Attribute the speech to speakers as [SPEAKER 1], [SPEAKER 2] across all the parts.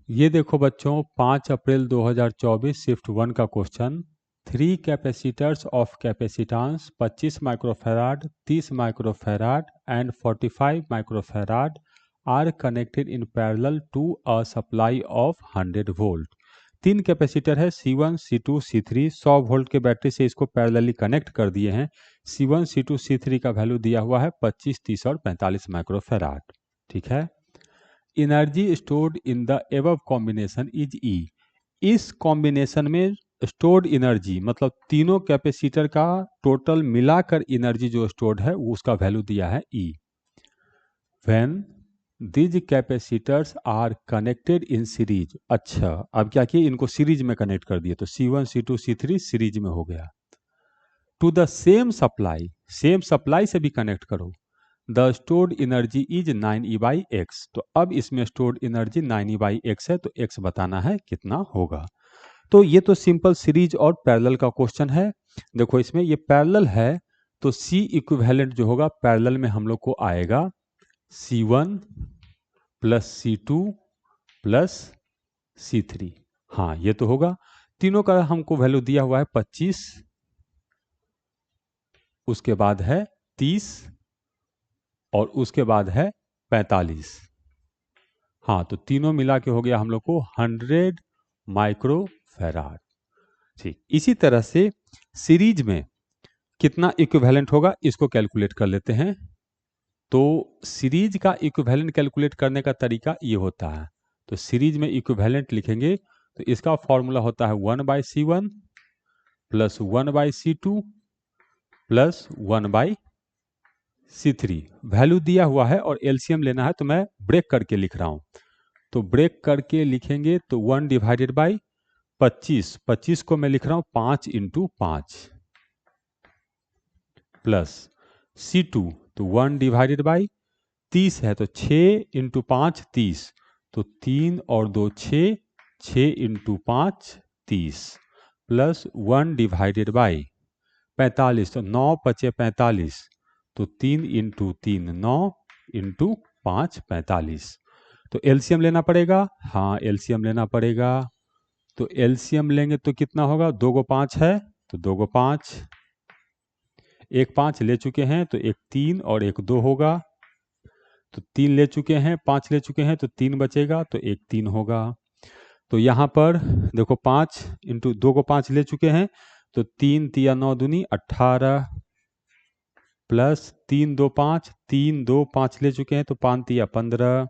[SPEAKER 1] ये देखो बच्चों 5 अप्रैल 2024 शिफ्ट 1 का question. 3 capacitors of capacitance 25 microfarad, 30 microfarad and 45 microfarad are connected in parallel to a supply of 100 volt. 3 capacitor है C1, C2, C3। 100 volt के battery से इसको पैरेलली कनेक्ट कर दिए हैं। C1, C2, C3 का वैल्यू दिया हुआ है 25, 30 और 45 माइक्रोफैराड। ठीक है। Energy stored in the above combination is E. इस कॉम्बिनेशन में स्टोर्ड एनर्जी मतलब तीनों कैपेसिटर का टोटल मिलाकर एनर्जी जो स्टोर्ड है वो उसका वैल्यू दिया है E. When these capacitors are connected in series. अच्छा, अब क्या किए, इनको सीरीज में कनेक्ट कर दिए तो C1, C2, C3 सीरीज में हो गया। टू द सेम सप्लाई से भी कनेक्ट करो। The stored energy is 9E/x। तो अब इसमें स्टोर्ड एनर्जी 9E/x है तो x बताना है कितना होगा। तो ये तो सिंपल सीरीज और पैरेलल का क्वेश्चन है। देखो इसमें ये पैरेलल है तो C इक्विवेलेंट जो होगा पैरेलल में हम लोग को आएगा C1 plus C2 plus C3। हाँ ये तो होगा। तीनों का हमको वैल्यू दिया हुआ है 25, उसके बाद है 30 और उसके बाद है 45। हाँ तो तीनों मिला के हो गया हम लोग को 100 माइक्रोफैराड। ठीक, इसी तरह से सीरीज में कितना इक्विवेलेंट होगा इसको कैलकुलेट कर लेते हैं। तो सीरीज का इक्विवेलेंट कैलकुलेट करने का तरीका ये होता है। तो सीरीज में इक्विवेलेंट लिखेंगे तो इसका फॉर्मूला होता है 1/C1 plus 1/C2 plus 1/C3। Value दिया हुआ है और एलसीएम लेना है तो मैं ब्रेक करके लिख रहा हूं। तो ब्रेक करके लिखेंगे तो 1 डिवाइडेड बाई 25, 25 को मैं लिख रहा हूं 5 इंटू 5 प्लस C2 तो 1 डिवाइडेड बाई 30 है तो 6 इंटू 5 30 तो 3 और 2 6, 6 इंटू 5 30 प्लस 1 डिवाइडेड बाई 45 तो 9 पचे 45 तो 3 इंटू 3 9 इंटू 5 45। तो एलसीएम लेना पड़ेगा। हाँ एलसीएम लेना पड़ेगा। तो एलसीएम लेंगे तो कितना होगा, 2 गो 5 है तो 2 गो 5, एक 5 ले चुके हैं तो एक 3 और एक 2 होगा। तो 3 ले चुके हैं, 5 ले चुके हैं तो 3 बचेगा तो एक 3 होगा। तो यहाँ पर देखो 5 इंटू 2 को 5 ले चुके हैं तो 3 तिया 9 दूनी 18 प्लस 3 2 5, 3 2 5 ले चुके हैं तो 5 तिया 15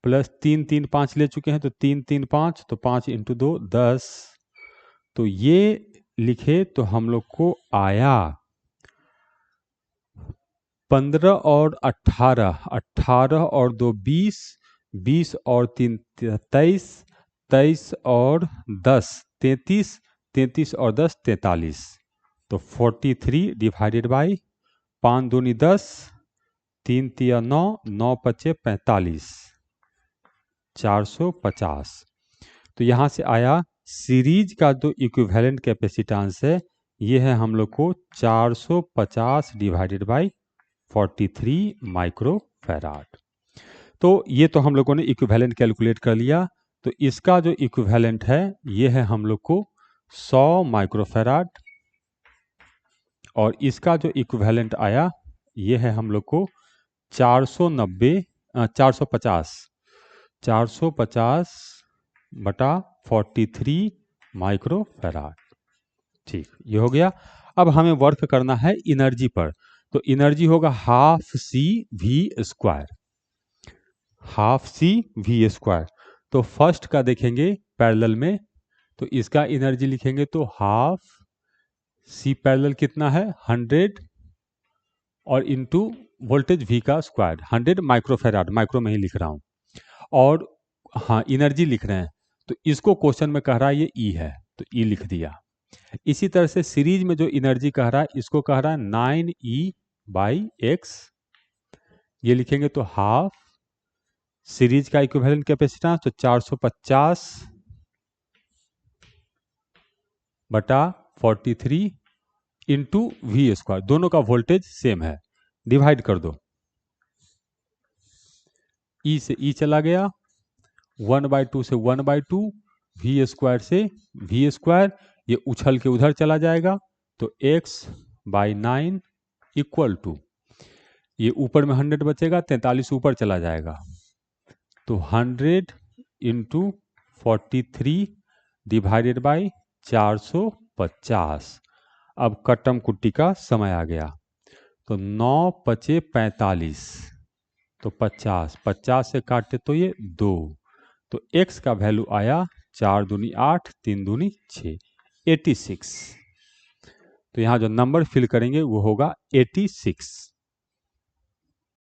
[SPEAKER 1] प्लस 3 3 5 ले चुके हैं तो 3 3 5 तो 5 इंटू 2 10। तो ये लिखे तो हम लोग को आया 15 और 18, 18 और 2 20, 20 और 3 23, 23 और 10 33, 33 और 10 43। तो 43 डिवाइडेड बाई 5 दूनी 10, 3 तिया 9, 9 पचे 45, 450। तो यहाँ से आया सीरीज का जो इक्विवेलेंट कैपेसिटेंस है ये है हम लोग को 450 डिवाइडेड बाई 43 माइक्रोफैराड। तो ये तो हम लोगों ने इक्विवेलेंट कैलकुलेट कर लिया। तो इसका जो इक्विवेलेंट है ये है हम लोग को 100 माइक्रोफैराड और इसका जो इक्विवेलेंट आया ये है हम लोग को 450 बटा 43 माइक्रोफैराड। ठीक, ये हो गया। अब हमें वर्क करना है एनर्जी पर। तो एनर्जी होगा half C V square, half C V square. तो फर्स्ट का देखेंगे पैरेलल में तो इसका एनर्जी लिखेंगे तो हाफ सी पैरेलल कितना है 100 और इनटू वोल्टेज वी का स्क्वायर 100 माइक्रोफैराड, माइक्रो में ही लिख रहा हूँ। और हाँ एनर्जी लिख रहे हैं तो इसको क्वेश्चन में कह रहा है ये ई है तो ई लिख दिया। इसी तरह से सीरीज में जो एनर्जी कह रहा है इसको कह रहा है 9E/x। ये लिखेंगे तो हाफ सीरीज का इक्विवेलेंट कैपेसिटेंस तो 450 बटा 43 इंटू वी स्क्वायर, दोनों का वोल्टेज सेम है, डिवाइड कर दो। ई से ई चला गया 1/2 से 1/2, वी स्क्वायर से वी स्क्वायर, ये उछल के उधर चला जाएगा, तो x/9 इक्वल टू, ये ऊपर में 100 बचेगा, 43 ऊपर चला जाएगा, तो 100 इंटू 43 डिवाइडेड बाई 450। अब कट्टम कुट्टी का समय आ गया, तो 9 पचे 45, तो 50, 50 से काटे तो ये 2, तो x का वैल्यू आया 4 दूनी 8, 3 दूनी 6, 86। तो यहाँ जो नंबर फिल करेंगे वो होगा 86।